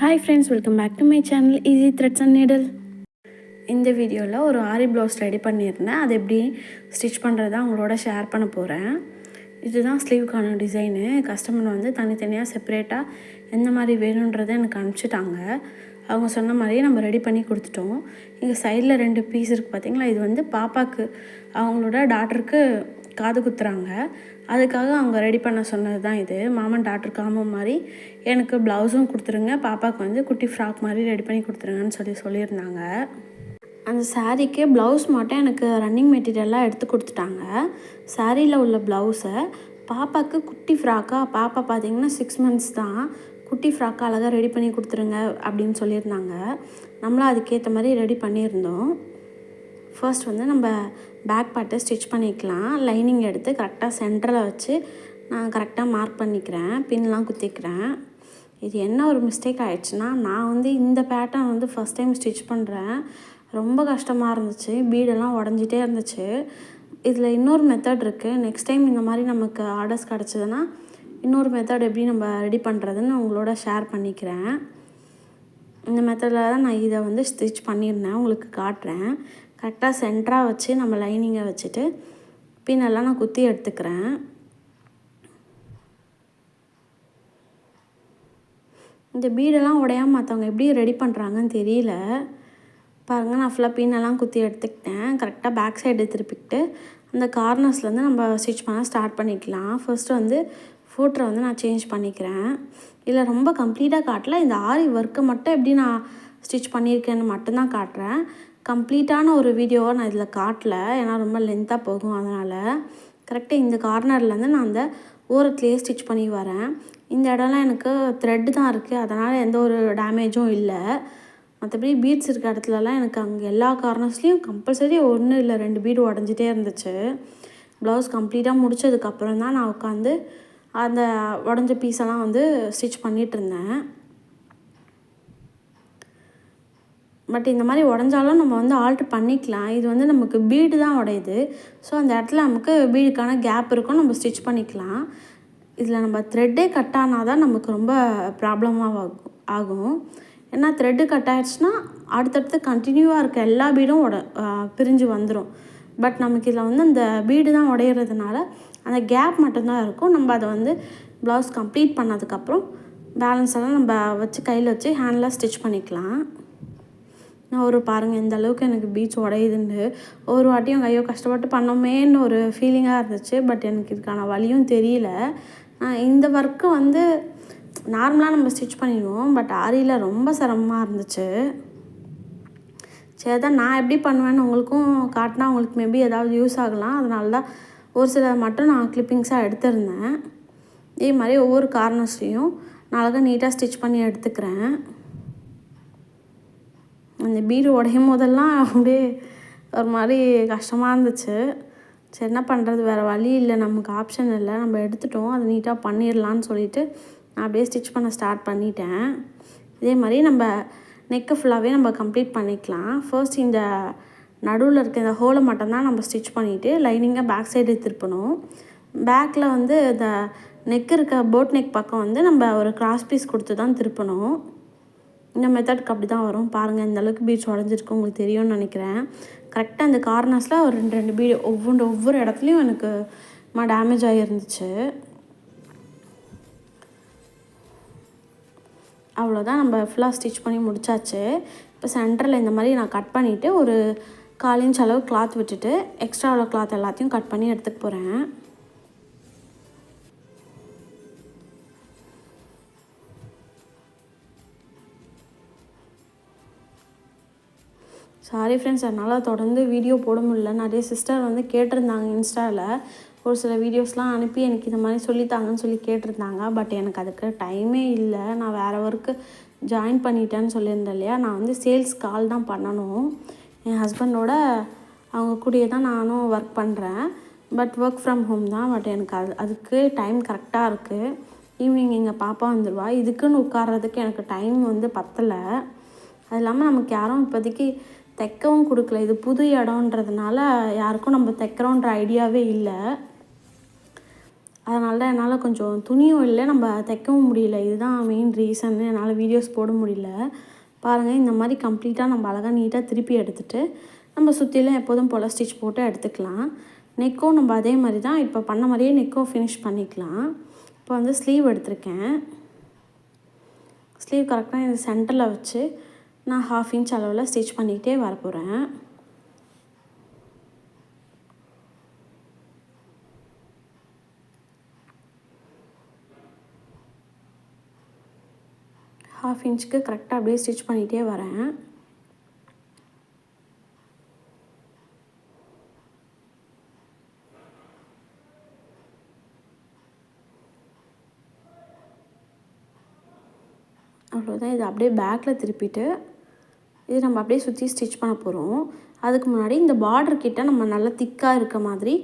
Hi friends, welcome back to my channel easy threads and needle. இந்த வீடியோவில் ஒரு ஆரி blouse ready பண்ணியிருந்தேன். அது எப்படி ஸ்டிச் பண்ணுறதா உங்களோட ஷேர் பண்ண போகிறேன். இதுதான் ஸ்லீவுக்கான டிசைனு. கஸ்டமர் வந்து தனித்தனியாக செப்பரேட்டாக எந்த மாதிரி வேணுன்றதை எனக்கு அனுப்பிச்சிட்டாங்க. அவங்க சொன்ன மாதிரியே நம்ம ரெடி பண்ணி கொடுத்துட்டோம். இங்கே சைடில் 2 பீஸ் இருக்குது பார்த்தீங்களா, இது வந்து பாப்பாவுக்கு அவங்களோட டாட்டருக்கு காது குத்துறாங்க. அதுக்காக அவங்க ரெடி பண்ண சொன்னது தான் இது. மாமன் டாக்டர் காம்போ மாதிரி எனக்கு ப்ளவுஸும் கொடுத்துருங்க, பாப்பாவுக்கு வந்து குட்டி ஃப்ராக் மாதிரி ரெடி பண்ணி கொடுத்துருங்கன்னு சொல்லியிருந்தாங்க. அந்த சாரீக்கு ப்ளவுஸ் மட்டும் எனக்கு ரன்னிங் மெட்டீரியல்லாம் எடுத்து கொடுத்துட்டாங்க. சாரியில் உள்ள ப்ளவுஸை பாப்பாவுக்கு குட்டி ஃப்ராக்காக, பாப்பா பார்த்திங்கன்னா 6 months தான், குட்டி ஃப்ராக்காக அழகாக ரெடி பண்ணி கொடுத்துருங்க அப்படின்னு சொல்லியிருந்தாங்க. நம்மளும் அதுக்கேற்ற மாதிரி ரெடி பண்ணியிருந்தோம். ஃபர்ஸ்ட் வந்து நம்ம பேக் பார்ட்டை ஸ்டிச் பண்ணிக்கலாம். லைனிங் எடுத்து கரெக்டாக சென்டரில் வச்சு நான் கரெக்டாக மார்க் பண்ணிக்கிறேன், பின்லாம் குத்திக்கிறேன். இது என்ன ஒரு மிஸ்டேக் ஆகிடுச்சுன்னா, நான் வந்து இந்த பேட்டர்ன் வந்து ஃபஸ்ட் டைம் ஸ்டிச் பண்ணுறேன். ரொம்ப கஷ்டமாக இருந்துச்சு, பீடெல்லாம் உடஞ்சிட்டே இருந்துச்சு. இதில் இன்னொரு மெத்தட் இருக்குது. நெக்ஸ்ட் டைம் இந்த மாதிரி நமக்கு ஆர்டர்ஸ் கிடச்சிதுன்னா இன்னொரு மெத்தட் எப்படி நம்ம ரெடி பண்ணுறதுன்னு உங்களோட ஷேர் பண்ணிக்கிறேன். இந்த மெத்தடில் தான் நான் இதை வந்து ஸ்டிச் பண்ணியிருந்தேன், உங்களுக்கு காட்டுறேன். கரெக்டாக சென்டராக வச்சு நம்ம லைனிங்கை வச்சுட்டு பின்னெல்லாம் நான் குத்தி எடுத்துக்கிறேன். இந்த பீடெல்லாம் உடையாமல் மற்றவங்க எப்படி ரெடி பண்ணுறாங்கன்னு தெரியல. பாருங்கள், நான் ஃபுல்லாக பின்னெல்லாம் குத்தி எடுத்துக்கிட்டேன். கரெக்டாக பேக் சைடு திருப்பிக்கிட்டு அந்த கார்னர்ஸ்லேருந்து நம்ம ஸ்டிச் பண்ண ஸ்டார்ட் பண்ணிக்கலாம். ஃபர்ஸ்ட்டு வந்து ஃபோட்டரை வந்து நான் சேஞ்ச் பண்ணிக்கிறேன். இதில் ரொம்ப கம்ப்ளீட்டாக காட்டல, இந்த ஆரி ஒர்க்கை மட்டும் எப்படி நான் ஸ்டிச் பண்ணியிருக்கேன்னு மட்டும்தான் காட்டுறேன். கம்ப்ளீட்டான ஒரு வீடியோவை நான் இதில் காட்டல, ஏன்னா ரொம்ப லென்த்தாக போகும். அதனால் கரெக்டாக இந்த கார்னர்லேருந்து நான் அந்த ஓரத்துலேயே ஸ்டிச் பண்ணி வரேன். இந்த இடம்லாம் எனக்கு த்ரெட்டு தான் இருக்குது, அதனால் எந்த ஒரு டேமேஜும் இல்லை. மற்றபடி பீட்ஸ் இருக்க இடத்துலலாம் எனக்கு அங்கே எல்லா கார்னர்ஸ்லேயும் கம்பல்சரி 1 இல்லை 2 பீடு உடஞ்சிட்டே இருந்துச்சு. ப்ளவுஸ் கம்ப்ளீட்டாக முடித்ததுக்கப்புறம் தான் நான் உட்காந்து அந்த உடஞ்ச பீஸெல்லாம் வந்து ஸ்டிச் பண்ணிகிட்டு இருந்தேன். பட் இந்த மாதிரி உடஞ்சாலும் நம்ம வந்து ஆல்ட்ரு பண்ணிக்கலாம். இது வந்து நமக்கு பீடு தான் உடையுது. ஸோ அந்த இடத்துல நமக்கு பீடுக்கான கேப் இருக்கும், நம்ம ஸ்டிச் பண்ணிக்கலாம். இதில் நம்ம த்ரெட்டே கட் ஆனால் தான் நமக்கு ரொம்ப ப்ராப்ளமாக ஆகும். ஏன்னா த்ரெட்டு கட் ஆகிடுச்சுன்னா அடுத்தடுத்து கண்டினியூவாக இருக்க எல்லா பீடும் பிரிஞ்சு வந்துடும். பட் நமக்கு இதில் வந்து அந்த பீடு தான் உடையிறதுனால அந்த கேப் மட்டும்தான் இருக்கும். நம்ம அதை வந்து ப்ளவுஸ் கம்ப்ளீட் பண்ணதுக்கப்புறம் பேலன்ஸ் எல்லாம் நம்ம வச்சு கையில் வச்சு ஹேண்டில் ஸ்டிச் பண்ணிக்கலாம். நான் பாருங்கள் இந்த அளவுக்கு எனக்கு பீட்ஸ் உடையுதுன்னு ஒரு வாட்டியும் கையோ கஷ்டப்பட்டு பண்ணோமேன்னு ஒரு ஃபீலிங்காக இருந்துச்சு. பட் எனக்கு இதுக்கான வழியும் தெரியல. இந்த ஒர்க்கு வந்து நார்மலாக நம்ம ஸ்டிச் பண்ணிடுவோம், பட் ஆரியில் ரொம்ப சிரமமாக இருந்துச்சு. சரி, தான் நான் எப்படி பண்ணுவேன்னு உங்களுக்கும் காட்டினா உங்களுக்கு மேபி ஏதாவது யூஸ் ஆகலாம். அதனால தான் ஒரு சில மட்டும் நான் கிளிப்பிங்ஸாக எடுத்திருந்தேன். இதே மாதிரி ஒவ்வொரு கார்னர்ஸ்லையும் நான் அழகாக நீட்டாக ஸ்டிச் பண்ணி எடுத்துக்கிறேன். அந்த பீடு உடையும் போதெல்லாம் அப்படியே ஒரு மாதிரி கஷ்டமாக இருந்துச்சு. சரி, என்ன பண்ணுறது, வேறு வழி இல்லை, நமக்கு ஆப்ஷன் இல்லை, நம்ம எடுத்துட்டோம், அதை நீட்டாக பண்ணிடலான்னு சொல்லிவிட்டு நான் அப்படியே ஸ்டிச் பண்ண ஸ்டார்ட் பண்ணிட்டேன். இதே மாதிரி நம்ம நெக்கு ஃபுல்லாகவே நம்ம கம்ப்ளீட் பண்ணிக்கலாம். ஃபர்ஸ்ட் இந்த நடுவில் இருக்க இந்த ஹோலை மட்டும்தான் நம்ம ஸ்டிச் பண்ணிவிட்டு லைனிங்கை பேக் சைடு திருப்பணும். பேக்கில் வந்து இந்த நெக் இருக்க போட் நெக் பக்கம் வந்து நம்ம ஒரு கிராஸ் பீஸ் கொடுத்து தான் திருப்பணும். இந்த மெத்தடுக்கு அப்படி தான் வரும். பாருங்கள், இந்த அளவுக்கு பீட்ஸ் உடஞ்சிருக்கு, உங்களுக்கு தெரியும்னு நினைக்கிறேன். கரெக்டாக இந்த கார்னர்ஸில் ஒரு 2 பீடு ஒவ்வொரு இடத்துலையும் எனக்கு டேமேஜ் ஆகியிருந்துச்சு. அவ்வளோதான், நம்ம ஃபுல்லாக ஸ்டிச் பண்ணி முடிச்சாச்சு. இப்போ சென்டரில் இந்த மாதிரி நான் கட் பண்ணிவிட்டு ஒரு 1/4 inch அளவு கிளாத் விட்டுட்டு எக்ஸ்ட்ரா உள்ள கிளாத் எல்லாத்தையும் கட் பண்ணி எடுத்துக்க போகிறேன். சாரி ஃப்ரெண்ட்ஸ், அதனால் தொடர்ந்து வீடியோ போட முடியல. நிறைய சிஸ்டர் வந்து கேட்டிருந்தாங்க இன்ஸ்டாவில், ஒரு சில வீடியோஸ்லாம் அனுப்பி எனக்கு இந்த மாதிரி சொல்லித்தாங்கன்னு சொல்லி கேட்டிருந்தாங்க. பட் எனக்கு அதுக்கு டைமே இல்லை. நான் வேறு ஒர்க்கு ஜாயின் பண்ணிட்டேன்னு சொல்லியிருந்தேன் இல்லையா, நான் வந்து சேல்ஸ் கால் தான் பண்ணணும். என் ஹஸ்பண்டோட அவங்க கூடயே தான் நானும் ஒர்க் பண்ணுறேன். பட் ஒர்க் ஃப்ரம் ஹோம் தான். பட் எனக்கு அதுக்கு டைம் கரெக்டாக இருக்குது. ஈவினிங் எங்கள் பாப்பா வந்துடுவா, இதுக்குன்னு உட்கார்றதுக்கு எனக்கு டைம் வந்து பத்தலை. அது இல்லாமல் நமக்கு யாரும் இப்போதைக்கு தைக்கவும் கொடுக்கல. இது புது இடம்ன்றதுனால யாருக்கும் நம்ம தைக்கிறோன்ற ஐடியாவே இல்லை. அதனால தான் என்னால் கொஞ்சம் துணியும் இல்லை, நம்ம தைக்கவும் முடியல. இதுதான் மெயின் ரீசன் என்னால் வீடியோஸ் போட முடியல. பாருங்கள், இந்த மாதிரி கம்ப்ளீட்டாக நம்ம அழகாக நீட்டாக திருப்பி எடுத்துகிட்டு நம்ம சுற்றிலும் எப்போதும் போல் ஸ்டிச் போட்டு எடுத்துக்கலாம். நெக்கும் நம்ம அதே மாதிரி தான் இப்போ பண்ண மாதிரியே நெக்கும் ஃபினிஷ் பண்ணிக்கலாம். இப்போ வந்து ஸ்லீவ் எடுத்திருக்கேன். ஸ்லீவ் கரெக்டாக இந்த சென்டரில் வச்சு நான் 1/2 இன்ச் அளவில் ஸ்டிச் பண்ணிக்கிட்டே வரப்போகிறேன். ½ இன்ச்சுக்கு கரெக்டாக அப்படியே ஸ்டிச் பண்ணிகிட்டே வரேன். அவ்வளோதான். இது அப்படியே பேக்கில் திருப்பிட்டு இது நம்ம அப்படியே சுற்றி ஸ்டிச் பண்ண போகிறோம். அதுக்கு முன்னாடி இந்த பார்டர் கிட்ட நம்ம நல்லா திக்காக இருக்க மாதிரி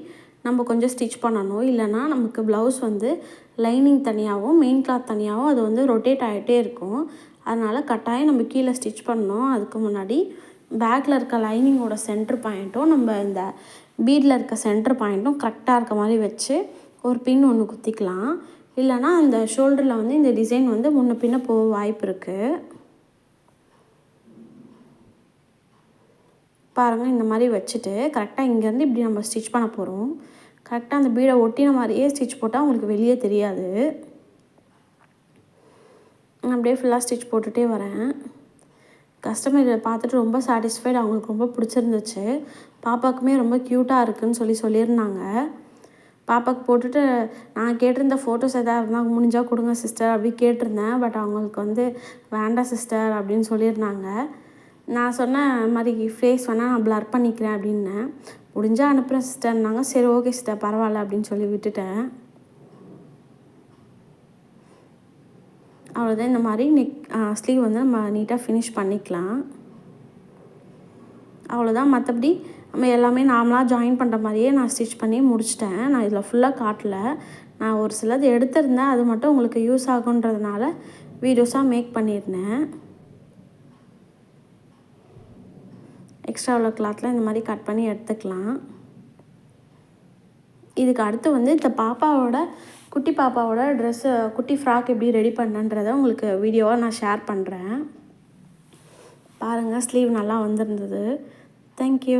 நம்ம கொஞ்சம் ஸ்டிச் பண்ணணும். இல்லைனா நமக்கு ப்ளவுஸ் வந்து லைனிங் தனியாகவும் மெயின் கிளாத் தனியாகவும் அது வந்து ரொட்டேட் ஆகிட்டே இருக்கும். அதனால் கட்டாயம் நம்ம கீழே ஸ்டிச் பண்ணணும். அதுக்கு முன்னாடி பேக்கில் இருக்க லைனிங்கோட சென்டர் பாயிண்ட்டும் நம்ம இந்த பீடில் இருக்க சென்டர் பாயிண்ட்டும் கரெக்டாக இருக்க மாதிரி வச்சு ஒரு பின் ஒன்று குத்திக்கலாம். இல்லைனா அந்த ஷோல்டரில் வந்து இந்த டிசைன் வந்து முன்ன பின்ன போக வாய்ப்பு இருக்குது. பாருங்கள், இந்த மாதிரி வச்சுட்டு கரெக்டாக இங்கேருந்து இப்படி நம்ம ஸ்டிச் பண்ண போகிறோம். கரெக்டாக அந்த பீடை ஒட்டின மாதிரியே ஸ்டிச் போட்டால் உங்களுக்கு வெளியே தெரியாது. அப்படியே ஃபுல்லாக ஸ்டிச் போட்டுகிட்டே வரேன். கஸ்டமர் இதை பார்த்துட்டு ரொம்ப சாட்டிஸ்ஃபைடு, அவங்களுக்கு ரொம்ப பிடிச்சிருந்துச்சு. பாப்பாவுக்குமே ரொம்ப க்யூட்டாக இருக்குதுன்னு சொல்லியிருந்தாங்க. பாப்பாவுக்கு போட்டுட்டு நான் கேட்டிருந்த ஃபோட்டோஸ் எதாவது இருந்தால் முடிஞ்சால் கொடுங்க சிஸ்டர் அப்படி கேட்டிருந்தேன். பட் அவங்களுக்கு வந்து வேண்டாம் சிஸ்டர் அப்படின்னு சொல்லியிருந்தாங்க. நான் சொன்னேன் மாதிரி ஃபேஸ் வேணால் நான் ப்ளர் பண்ணிக்கிறேன் அப்படின்னேன். முடிஞ்சால் அனுப்புகிறேன் சிஸ்டர்னாங்க. சரி ஓகே சிஸ்டர் பரவாயில்ல அப்படின்னு சொல்லி விட்டுட்டேன். அவ்வளோதான். இந்த மாதிரி ஸ்லீவ் வந்து நம்ம நீட்டாக ஃபினிஷ் பண்ணிக்கலாம். அவ்வளோதான். மற்றபடி நம்ம எல்லாமே நார்மலாக ஜாயின் பண்ணுற மாதிரியே நான் ஸ்டிச் பண்ணி முடிச்சிட்டேன். நான் இதில் ஃபுல்லாக காட்டல. நான் ஒரு சிலது எடுத்திருந்தேன், அது மட்டும் உங்களுக்கு யூஸ் ஆகுன்றதுனால வீடியோஸாக மேக் பண்ணியிருந்தேன். எக்ஸ்ட்ரா உள்ள கிளாத்தில் இந்த மாதிரி கட் பண்ணி எடுத்துக்கலாம். இதுக்கு அடுத்து வந்து இந்த குட்டி பாப்பாவோட ட்ரெஸ்ஸு குட்டி ஃப்ராக் எப்படி ரெடி பண்ணன்றதை உங்களுக்கு வீடியோவாக நான் ஷேர் பண்ணுறேன். பாருங்கள், ஸ்லீவ் நல்லா வந்திருந்தது. தேங்க்யூ.